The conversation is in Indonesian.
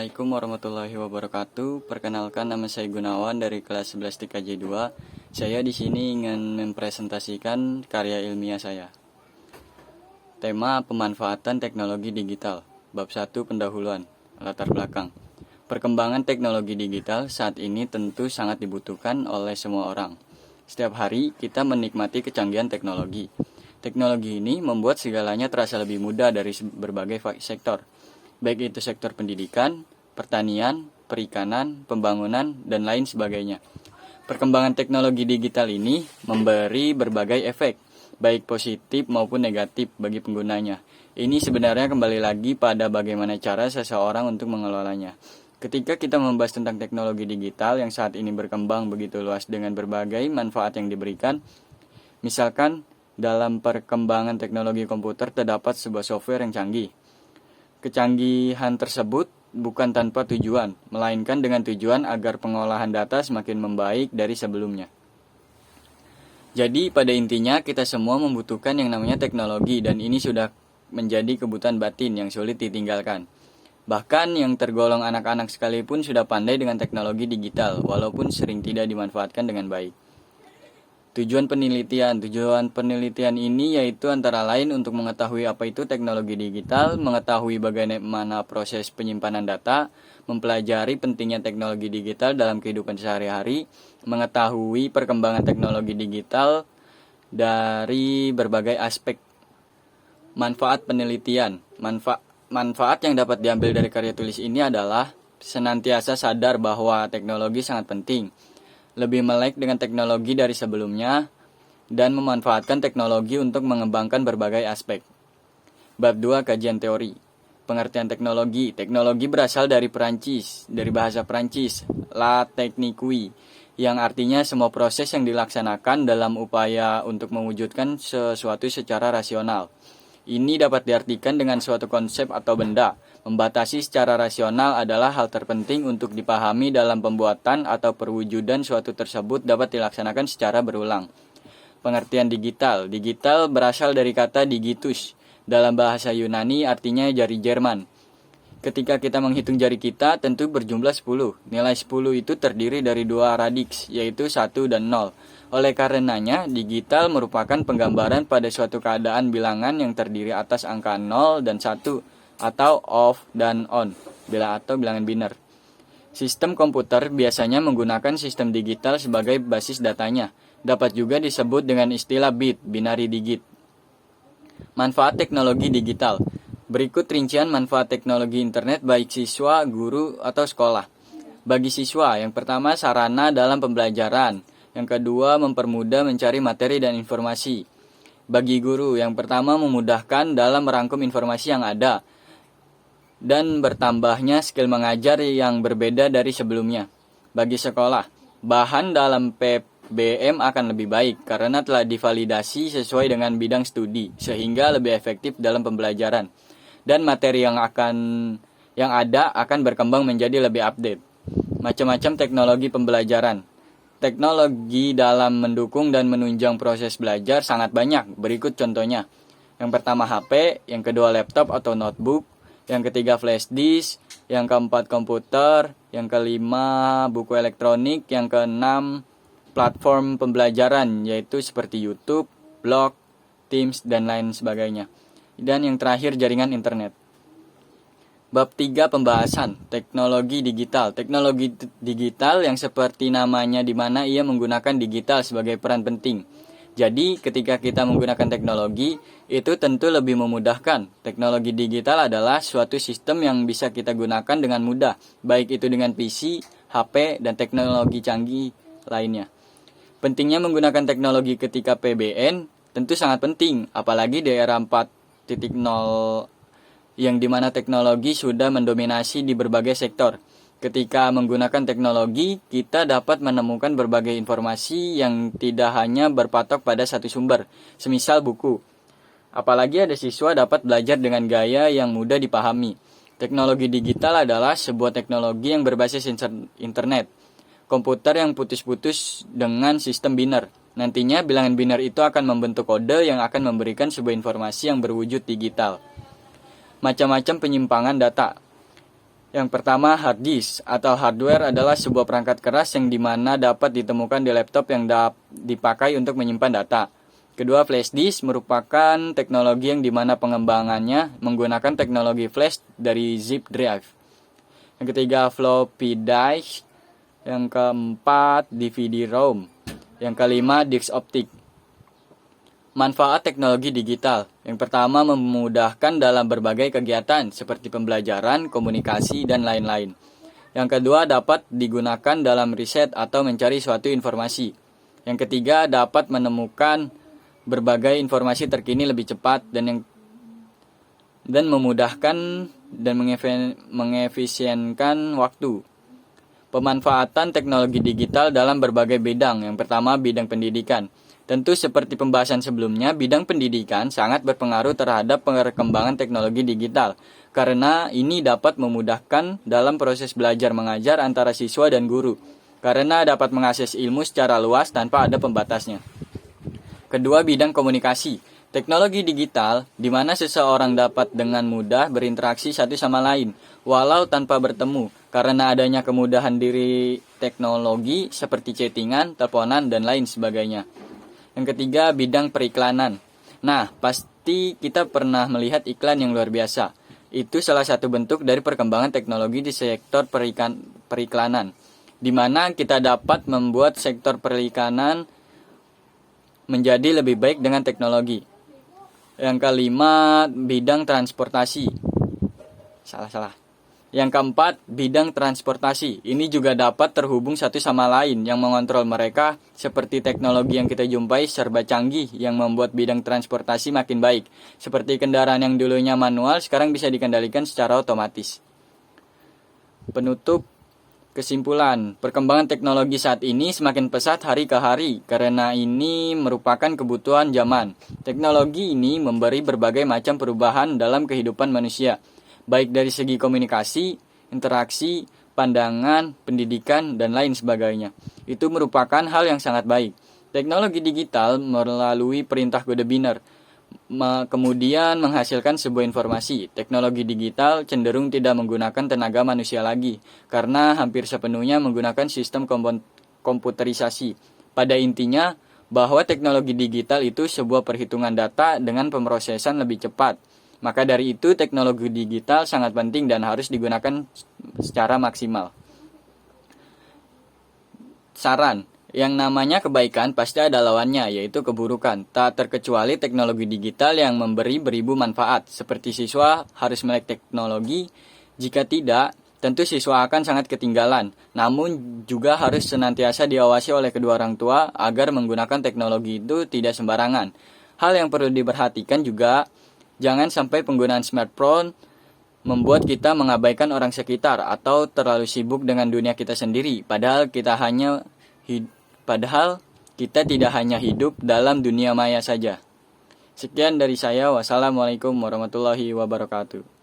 Assalamualaikum warahmatullahi wabarakatuh. Perkenalkan, nama saya Gunawan dari kelas 11 TKJ 2. Saya di sini ingin mempresentasikan karya ilmiah saya. Tema pemanfaatan teknologi digital. Bab 1 pendahuluan. Latar belakang. Perkembangan teknologi digital saat ini tentu sangat dibutuhkan oleh semua orang. Setiap hari kita menikmati kecanggihan teknologi. Teknologi ini membuat segalanya terasa lebih mudah dari berbagai sektor, baik itu sektor pendidikan, pertanian, perikanan, pembangunan, dan lain sebagainya. Perkembangan teknologi digital ini memberi berbagai efek, baik positif maupun negatif bagi penggunanya. Ini sebenarnya kembali lagi pada bagaimana cara seseorang untuk mengelolanya. Ketika kita membahas tentang teknologi digital yang saat ini berkembang begitu luas dengan berbagai manfaat yang diberikan, misalkan dalam perkembangan teknologi komputer terdapat sebuah software yang canggih. Kecanggihan tersebut bukan tanpa tujuan, melainkan dengan tujuan agar pengolahan data semakin membaik dari sebelumnya. Jadi pada intinya kita semua membutuhkan yang namanya teknologi, dan ini sudah menjadi kebutuhan batin yang sulit ditinggalkan. Bahkan yang tergolong anak-anak sekalipun sudah pandai dengan teknologi digital, walaupun sering tidak dimanfaatkan dengan baik. Tujuan penelitian ini yaitu antara lain untuk mengetahui apa itu teknologi digital, mengetahui bagaimana proses penyimpanan data, mempelajari pentingnya teknologi digital dalam kehidupan sehari-hari, mengetahui perkembangan teknologi digital dari berbagai aspek. Manfaat penelitian. Manfaat yang dapat diambil dari karya tulis ini adalah senantiasa sadar bahwa teknologi sangat penting, lebih melek dengan teknologi dari sebelumnya, dan memanfaatkan teknologi untuk mengembangkan berbagai aspek. Bab 2 kajian teori. Pengertian teknologi. Teknologi berasal dari bahasa Perancis, la technique, yang artinya semua proses yang dilaksanakan dalam upaya untuk mewujudkan sesuatu secara rasional. Ini dapat diartikan dengan suatu konsep atau benda. Membatasi secara rasional adalah hal terpenting untuk dipahami dalam pembuatan atau perwujudan suatu tersebut dapat dilaksanakan secara berulang. Pengertian digital. Digital berasal dari kata digitus. Dalam bahasa Yunani artinya jari Jerman. Ketika kita menghitung jari kita tentu berjumlah 10. Nilai 10 itu terdiri dari dua radiks, yaitu 1 dan 0. Oleh karenanya, digital merupakan penggambaran pada suatu keadaan bilangan yang terdiri atas angka 0 dan 1, atau off dan on, atau bilangan biner. Sistem komputer biasanya menggunakan sistem digital sebagai basis datanya. Dapat juga disebut dengan istilah bit, binary digit. Manfaat teknologi digital. Berikut rincian manfaat teknologi internet baik siswa, guru, atau sekolah. Bagi siswa, yang pertama sarana dalam pembelajaran. Yang kedua mempermudah mencari materi dan informasi. Bagi guru, yang pertama memudahkan dalam merangkum informasi yang ada dan bertambahnya skill mengajar yang berbeda dari sebelumnya. Bagi sekolah, bahan dalam PBM akan lebih baik karena telah divalidasi sesuai dengan bidang studi sehingga lebih efektif dalam pembelajaran. Dan materi yang ada akan berkembang menjadi lebih update. Macam-macam teknologi pembelajaran. Teknologi dalam mendukung dan menunjang proses belajar sangat banyak. Berikut contohnya. Yang pertama HP, yang kedua laptop atau notebook, yang ketiga flash disk, yang keempat komputer, yang kelima buku elektronik, yang keenam platform pembelajaran yaitu seperti YouTube, blog, Teams, dan lain sebagainya. Dan yang terakhir jaringan internet. Bab 3 pembahasan teknologi digital. Teknologi digital yang seperti namanya di mana ia menggunakan digital sebagai peran penting. Jadi ketika kita menggunakan teknologi itu tentu lebih memudahkan. Teknologi digital adalah suatu sistem yang bisa kita gunakan dengan mudah, baik itu dengan PC, HP, dan teknologi canggih lainnya. Pentingnya menggunakan teknologi ketika PBN tentu sangat penting, apalagi di era 4.0 yang dimana teknologi sudah mendominasi di berbagai sektor. Ketika menggunakan teknologi, kita dapat menemukan berbagai informasi yang tidak hanya berpatok pada satu sumber, semisal buku. Apalagi ada siswa dapat belajar dengan gaya yang mudah dipahami. Teknologi digital adalah sebuah teknologi yang berbasis internet. Komputer yang putus-putus dengan sistem biner. Nantinya bilangan biner itu akan membentuk kode yang akan memberikan sebuah informasi yang berwujud digital. Macam-macam penyimpangan data. Yang pertama, hard disk atau hardware adalah sebuah perangkat keras yang dimana dapat ditemukan di laptop yang dipakai untuk menyimpan data. Kedua, flash disk merupakan teknologi yang dimana pengembangannya menggunakan teknologi flash dari zip drive. Yang ketiga, floppy disk. Yang keempat, DVD-ROM. Yang kelima, disk optik. Manfaat teknologi digital. Yang pertama, memudahkan dalam berbagai kegiatan seperti pembelajaran, komunikasi, dan lain-lain. Yang kedua, dapat digunakan dalam riset atau mencari suatu informasi. Yang ketiga, dapat menemukan berbagai informasi terkini lebih cepat dan memudahkan dan mengefisienkan waktu. Pemanfaatan teknologi digital dalam berbagai bidang. Yang pertama, bidang pendidikan. Tentu seperti pembahasan sebelumnya, bidang pendidikan sangat berpengaruh terhadap perkembangan teknologi digital, karena ini dapat memudahkan dalam proses belajar mengajar antara siswa dan guru, karena dapat mengakses ilmu secara luas tanpa ada pembatasnya. Kedua, bidang komunikasi. Teknologi digital, di mana seseorang dapat dengan mudah berinteraksi satu sama lain, walau tanpa bertemu, karena adanya kemudahan diri teknologi seperti chattingan, teleponan, dan lain sebagainya. Yang ketiga, bidang periklanan. Nah, pasti kita pernah melihat iklan yang luar biasa. Itu salah satu bentuk dari perkembangan teknologi di sektor periklanan, di mana kita dapat membuat sektor periklanan menjadi lebih baik dengan teknologi. Yang kelima, bidang transportasi. Salah. Yang keempat, bidang transportasi. Ini juga dapat terhubung satu sama lain yang mengontrol mereka, seperti teknologi yang kita jumpai serba canggih yang membuat bidang transportasi makin baik. Seperti kendaraan yang dulunya manual, sekarang bisa dikendalikan secara otomatis. Penutup, kesimpulan, perkembangan teknologi saat ini semakin pesat hari ke hari, karena ini merupakan kebutuhan zaman. Teknologi ini memberi berbagai macam perubahan dalam kehidupan manusia, baik dari segi komunikasi, interaksi, pandangan, pendidikan, dan lain sebagainya. Itu merupakan hal yang sangat baik. Teknologi digital melalui perintah kode biner, kemudian menghasilkan sebuah informasi. Teknologi digital cenderung tidak menggunakan tenaga manusia lagi, karena hampir sepenuhnya menggunakan sistem komputerisasi. Pada intinya, bahwa teknologi digital itu sebuah perhitungan data dengan pemrosesan lebih cepat. Maka dari itu, teknologi digital sangat penting dan harus digunakan secara maksimal. Saran, yang namanya kebaikan pasti ada lawannya, yaitu keburukan. Tak terkecuali teknologi digital yang memberi beribu manfaat, seperti siswa harus melek teknologi. Jika tidak, tentu siswa akan sangat ketinggalan. Namun juga harus senantiasa diawasi oleh kedua orang tua agar menggunakan teknologi itu tidak sembarangan. Hal yang perlu diperhatikan juga, jangan sampai penggunaan smartphone membuat kita mengabaikan orang sekitar atau terlalu sibuk dengan dunia kita sendiri. Padahal kita tidak hanya hidup dalam dunia maya saja. Sekian dari saya. Wassalamualaikum warahmatullahi wabarakatuh.